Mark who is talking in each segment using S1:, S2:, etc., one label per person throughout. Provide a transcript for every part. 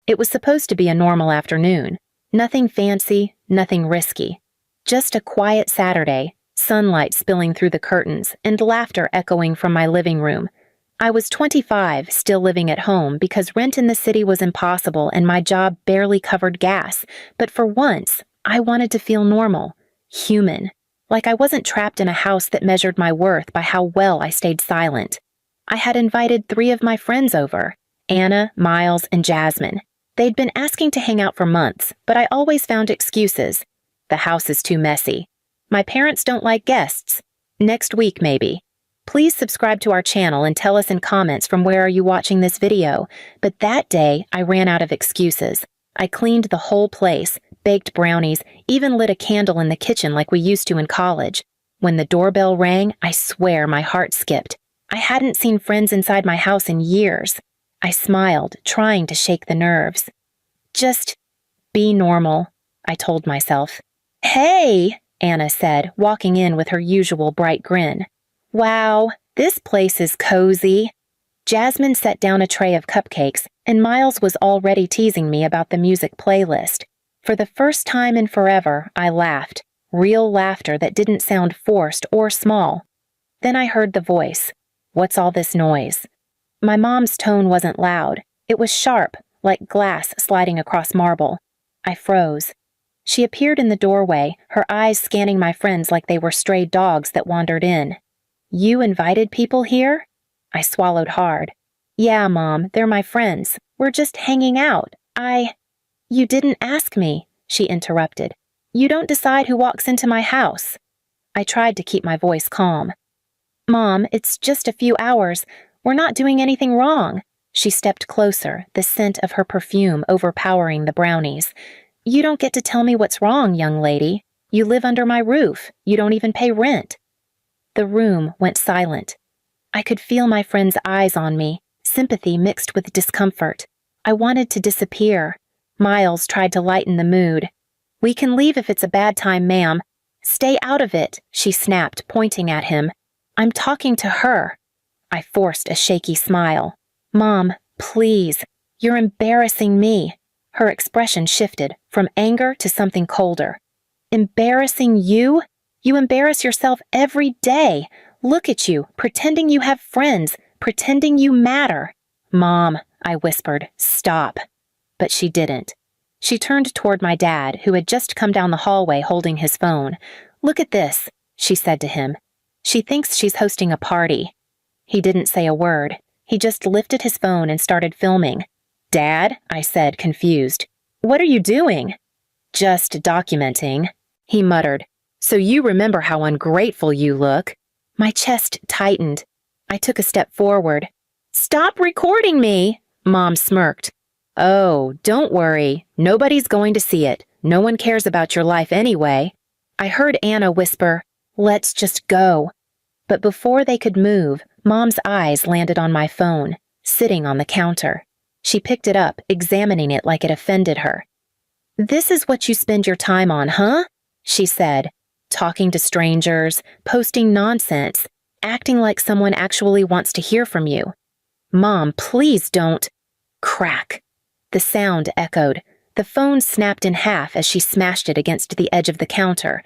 S1: It was supposed to be a normal afternoon. Nothing fancy, nothing risky. Just a quiet Saturday, sunlight spilling through the curtains and laughter echoing from my living room. I was 25, still living at home because rent in the city was impossible and my job barely covered gas, but for once, I wanted to feel normal, human, like I wasn't trapped in a house that measured my worth by how well I stayed silent. I had invited 3 of my friends over, Anna, Miles, and Jasmine. They'd been asking to hang out for months, but I always found excuses. The house is too messy. My parents don't like guests. Next week, maybe. Please subscribe to our channel and tell us in comments from where are you watching this video. But that day, I ran out of excuses. I cleaned the whole place, baked brownies, even lit a candle in the kitchen like we used to in college. When the doorbell rang, I swear my heart skipped. I hadn't seen friends inside my house in years. I smiled, trying to shake the nerves. Just be normal, I told myself. Hey, Anna said, walking in with her usual bright grin. Wow, this place is cozy. Jasmine set down a tray of cupcakes, and Miles was already teasing me about the music playlist. For the first time in forever, I laughed, real laughter that didn't sound forced or small. Then I heard the voice. What's all this noise? My mom's tone wasn't loud. It was sharp, like glass sliding across marble. I froze. She appeared in the doorway, her eyes scanning my friends like they were stray dogs that wandered in. You invited people here? I swallowed hard. Yeah, Mom, they're my friends. We're just hanging out. You didn't ask me, she interrupted. You don't decide who walks into my house. I tried to keep my voice calm. Mom, it's just a few hours. We're not doing anything wrong. She stepped closer, the scent of her perfume overpowering the brownies. You don't get to tell me what's wrong, young lady. You live under my roof. You don't even pay rent. The room went silent. I could feel my friend's eyes on me, sympathy mixed with discomfort. I wanted to disappear. Miles tried to lighten the mood. We can leave if it's a bad time, ma'am. Stay out of it, she snapped, pointing at him. I'm talking to her. I forced a shaky smile. Mom, please. You're embarrassing me. Her expression shifted from anger to something colder. Embarrassing you? You embarrass yourself every day. Look at you, pretending you have friends, pretending you matter. Mom, I whispered, stop. But she didn't. She turned toward my dad, who had just come down the hallway holding his phone. Look at this, she said to him. She thinks she's hosting a party. He didn't say a word. He just lifted his phone and started filming. Dad, I said, confused. What are you doing? Just documenting, he muttered. So you remember how ungrateful you look. My chest tightened. I took a step forward. Stop recording me, Mom smirked. Oh, don't worry. Nobody's going to see it. No one cares about your life anyway. I heard Anna whisper, let's just go. But before they could move, Mom's eyes landed on my phone, sitting on the counter. She picked it up, examining it like it offended her. This is what you spend your time on, huh? She said, talking to strangers, posting nonsense, acting like someone actually wants to hear from you. Mom, please don't. Crack. The sound echoed. The phone snapped in half as she smashed it against the edge of the counter.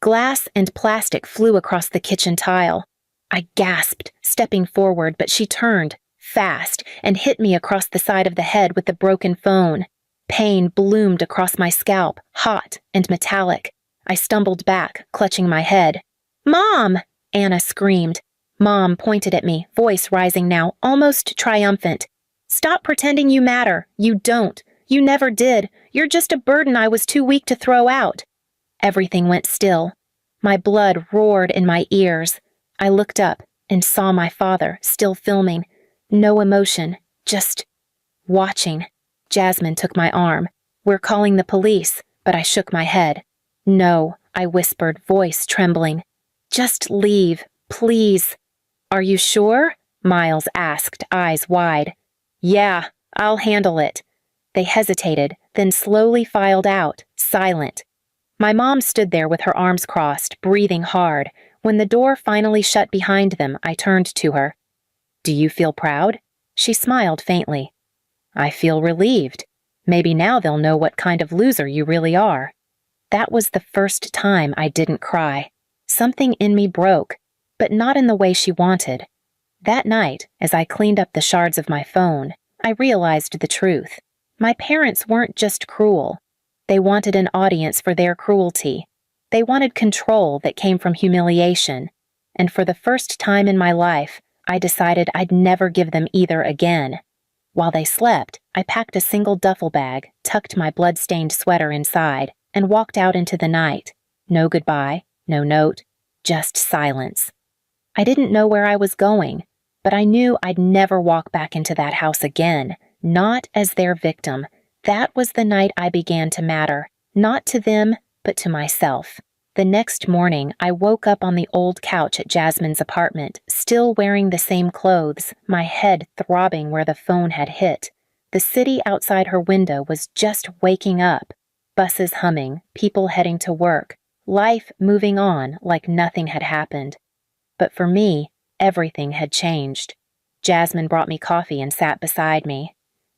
S1: Glass and plastic flew across the kitchen tile. I gasped, stepping forward, but she turned, fast, and hit me across the side of the head with the broken phone. Pain bloomed across my scalp, hot and metallic. I stumbled back, clutching my head. Mom! Anna screamed. Mom pointed at me, voice rising now, almost triumphant. Stop pretending you matter. You don't. You never did. You're just a burden I was too weak to throw out. Everything went still. My blood roared in my ears. I looked up and saw my father, still filming. No emotion, just watching. Jasmine took my arm. We're calling the police, but I shook my head. No, I whispered, voice trembling. Just leave, please. Are you sure? Miles asked, eyes wide. Yeah, I'll handle it. They hesitated, then slowly filed out, silent. My mom stood there with her arms crossed, breathing hard. When the door finally shut behind them, I turned to her. Do you feel proud? She smiled faintly. I feel relieved. Maybe now they'll know what kind of loser you really are." That was the first time I didn't cry. Something in me broke, but not in the way she wanted. That night, as I cleaned up the shards of my phone, I realized the truth. My parents weren't just cruel. They wanted an audience for their cruelty. They wanted control that came from humiliation. And for the first time in my life, I decided I'd never give them either again. While they slept, I packed a single duffel bag, tucked my blood-stained sweater inside, and walked out into the night. No goodbye, no note, just silence. I didn't know where I was going, but I knew I'd never walk back into that house again, not as their victim. That was the night I began to matter, not to them, but to myself. The next morning, I woke up on the old couch at Jasmine's apartment, still wearing the same clothes, my head throbbing where the phone had hit. The city outside her window was just waking up. Buses humming, people heading to work, life moving on like nothing had happened. But for me, everything had changed. Jasmine brought me coffee and sat beside me.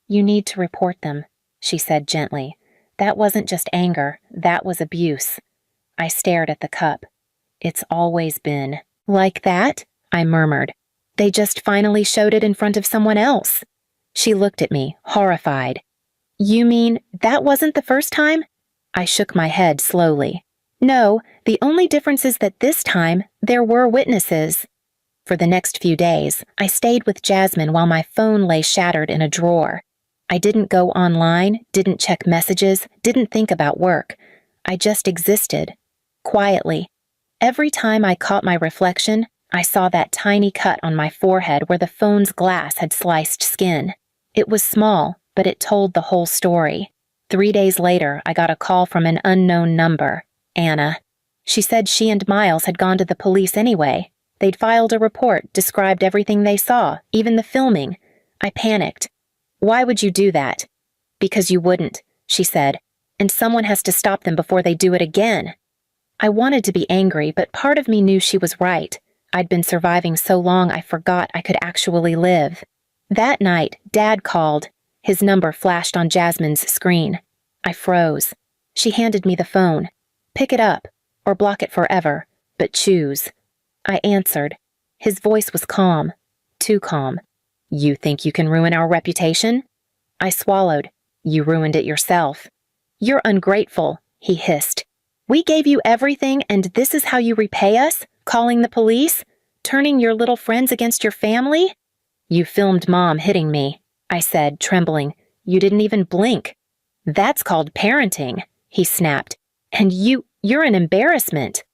S1: "You need to report them," she said gently. "That wasn't just anger, that was abuse." I stared at the cup. "It's always been." "Like that?" I murmured. "They just finally showed it in front of someone else." She looked at me, horrified. "You mean that wasn't the first time?" I shook my head slowly. "No, the only difference is that this time there were witnesses." For the next few days, I stayed with Jasmine while my phone lay shattered in a drawer. I didn't go online, didn't check messages, didn't think about work. I just existed. Quietly. Every time I caught my reflection, I saw that tiny cut on my forehead where the phone's glass had sliced skin. It was small, but it told the whole story. 3 days later, I got a call from an unknown number, Anna. She said she and Miles had gone to the police anyway. They'd filed a report, described everything they saw, even the filming. I panicked. "Why would you do that?" "Because you wouldn't," she said, "and someone has to stop them before they do it again." I wanted to be angry, but part of me knew she was right. I'd been surviving so long I forgot I could actually live. That night, Dad called. His number flashed on Jasmine's screen. I froze. She handed me the phone. "Pick it up, or block it forever, but choose." I answered. His voice was calm. Too calm. "You think you can ruin our reputation?" I swallowed. "You ruined it yourself." "You're ungrateful," he hissed. "We gave you everything, and this is how you repay us? Calling the police? Turning your little friends against your family?" "You filmed Mom hitting me," I said, trembling. "You didn't even blink." "That's called parenting," he snapped. "And you're an embarrassment."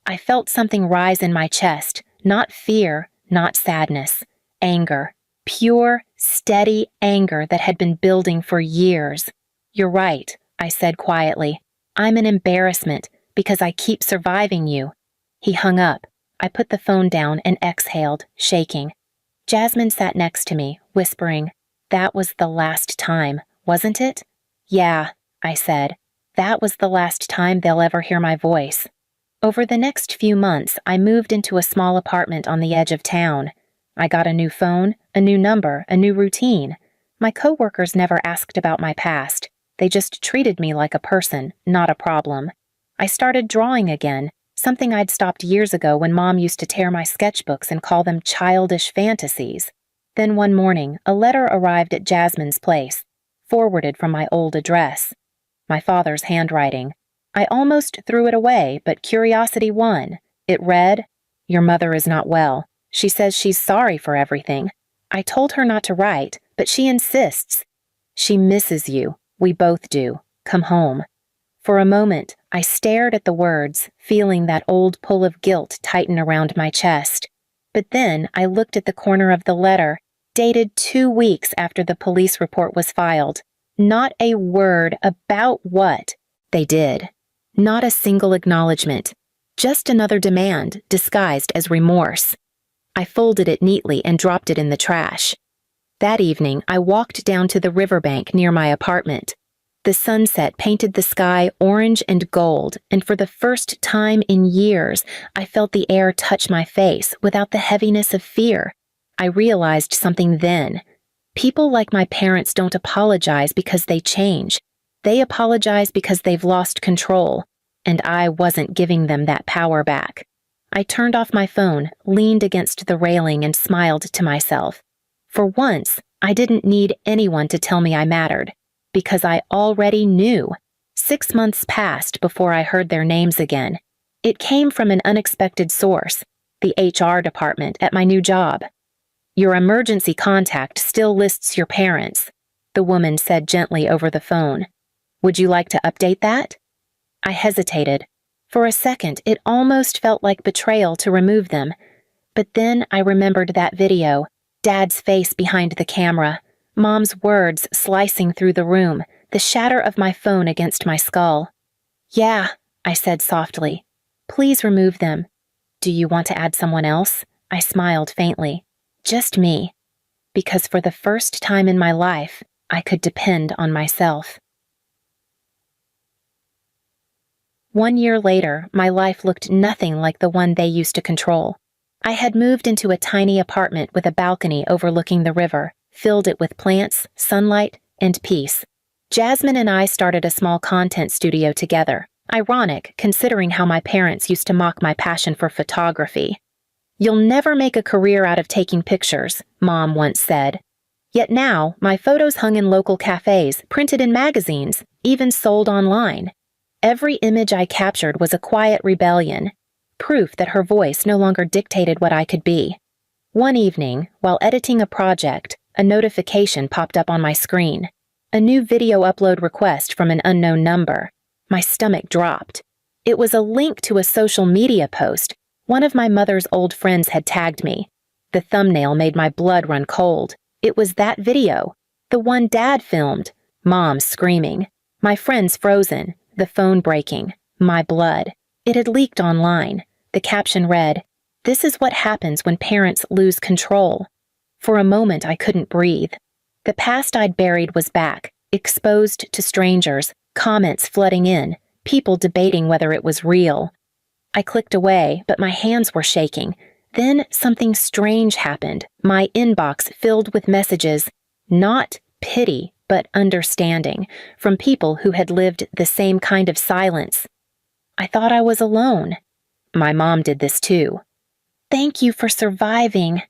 S1: I felt something rise in my chest, not fear, not sadness, anger. Pure, steady anger that had been building for years. "You're right," I said quietly. "I'm an embarrassment because I keep surviving you." He hung up. I put the phone down and exhaled, shaking. Jasmine sat next to me, whispering, "That was the last time, wasn't it?" "Yeah," I said. "That was the last time they'll ever hear my voice." Over the next few months, I moved into a small apartment on the edge of town. I got a new phone, a new number, a new routine. My coworkers never asked about my past. They just treated me like a person, not a problem. I started drawing again, something I'd stopped years ago when Mom used to tear my sketchbooks and call them childish fantasies. Then one morning, a letter arrived at Jasmine's place, forwarded from my old address. My father's handwriting. I almost threw it away, but curiosity won. It read, "Your mother is not well. She says she's sorry for everything. I told her not to write, but she insists. She misses you. We both do. Come home." For a moment, I stared at the words, feeling that old pull of guilt tighten around my chest. But then I looked at the corner of the letter, dated 2 weeks after the police report was filed. Not a word about what they did. Not a single acknowledgement. Just another demand, disguised as remorse. I folded it neatly and dropped it in the trash. That evening, I walked down to the riverbank near my apartment. The sunset painted the sky orange and gold, and for the first time in years, I felt the air touch my face without the heaviness of fear. I realized something then. People like my parents don't apologize because they change. They apologize because they've lost control, and I wasn't giving them that power back. I turned off my phone, leaned against the railing, and smiled to myself. For once, I didn't need anyone to tell me I mattered, because I already knew. 6 months passed before I heard their names again. It came from an unexpected source, the HR department at my new job. "Your emergency contact still lists your parents," the woman said gently over the phone. "Would you like to update that?" I hesitated. For a second, it almost felt like betrayal to remove them. But then I remembered that video, Dad's face behind the camera, Mom's words slicing through the room, the shatter of my phone against my skull. "Yeah," I said softly. "Please remove them." "Do you want to add someone else?" I smiled faintly. "Just me." Because for the first time in my life, I could depend on myself. 1 year later, my life looked nothing like the one they used to control. I had moved into a tiny apartment with a balcony overlooking the river, filled it with plants, sunlight, and peace. Jasmine and I started a small content studio together, ironic considering how my parents used to mock my passion for photography. "You'll never make a career out of taking pictures," Mom once said. Yet now, my photos hung in local cafes, printed in magazines, even sold online. Every image I captured was a quiet rebellion, proof that her voice no longer dictated what I could be. One evening, while editing a project, a notification popped up on my screen. A new video upload request from an unknown number. My stomach dropped. It was a link to a social media post. One of my mother's old friends had tagged me. The thumbnail made my blood run cold. It was that video, the one Dad filmed. Mom screaming. My friends frozen. The phone breaking. My blood. It had leaked online. The caption read, "This is what happens when parents lose control." For a moment, I couldn't breathe. The past I'd buried was back, exposed to strangers, comments flooding in, people debating whether it was real. I clicked away, but my hands were shaking. Then something strange happened. My inbox filled with messages, not pity, but understanding, from people who had lived the same kind of silence. I thought I was alone. My mom did this too. "Thank you for surviving."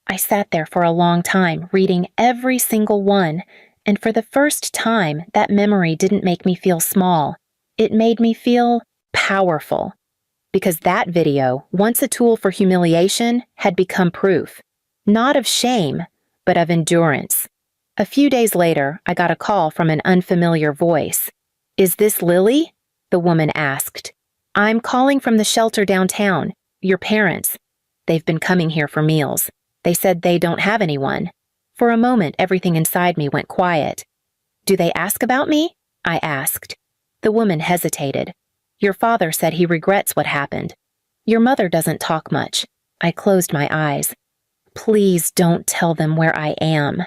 S1: I sat there for a long time, reading every single one, and for the first time, that memory didn't make me feel small. It made me feel powerful. Because that video, once a tool for humiliation, had become proof. Not of shame, but of endurance. A few days later, I got a call from an unfamiliar voice. "Is this Lily?" the woman asked. "I'm calling from the shelter downtown. Your parents. They've been coming here for meals. They said they don't have anyone." For a moment, everything inside me went quiet. "Do they ask about me?" I asked. The woman hesitated. "Your father said he regrets what happened. Your mother doesn't talk much." I closed my eyes. "Please don't tell them where I am."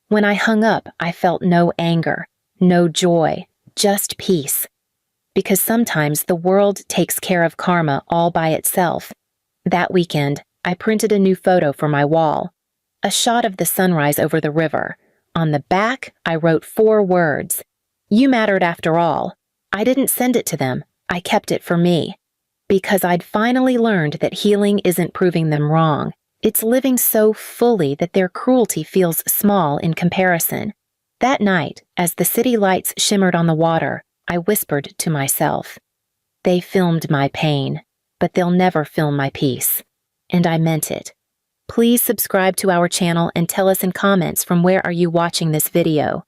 S1: When I hung up, I felt no anger, no joy, just peace. Because sometimes the world takes care of karma all by itself. That weekend, I printed a new photo for my wall. A shot of the sunrise over the river. On the back, I wrote 4 words. "You mattered after all." I didn't send it to them. I kept it for me. Because I'd finally learned that healing isn't proving them wrong. It's living so fully that their cruelty feels small in comparison. That night, as the city lights shimmered on the water, I whispered to myself, "They filmed my pain, but they'll never film my peace." And I meant it. Please subscribe to our channel and tell us in comments from where are you watching this video.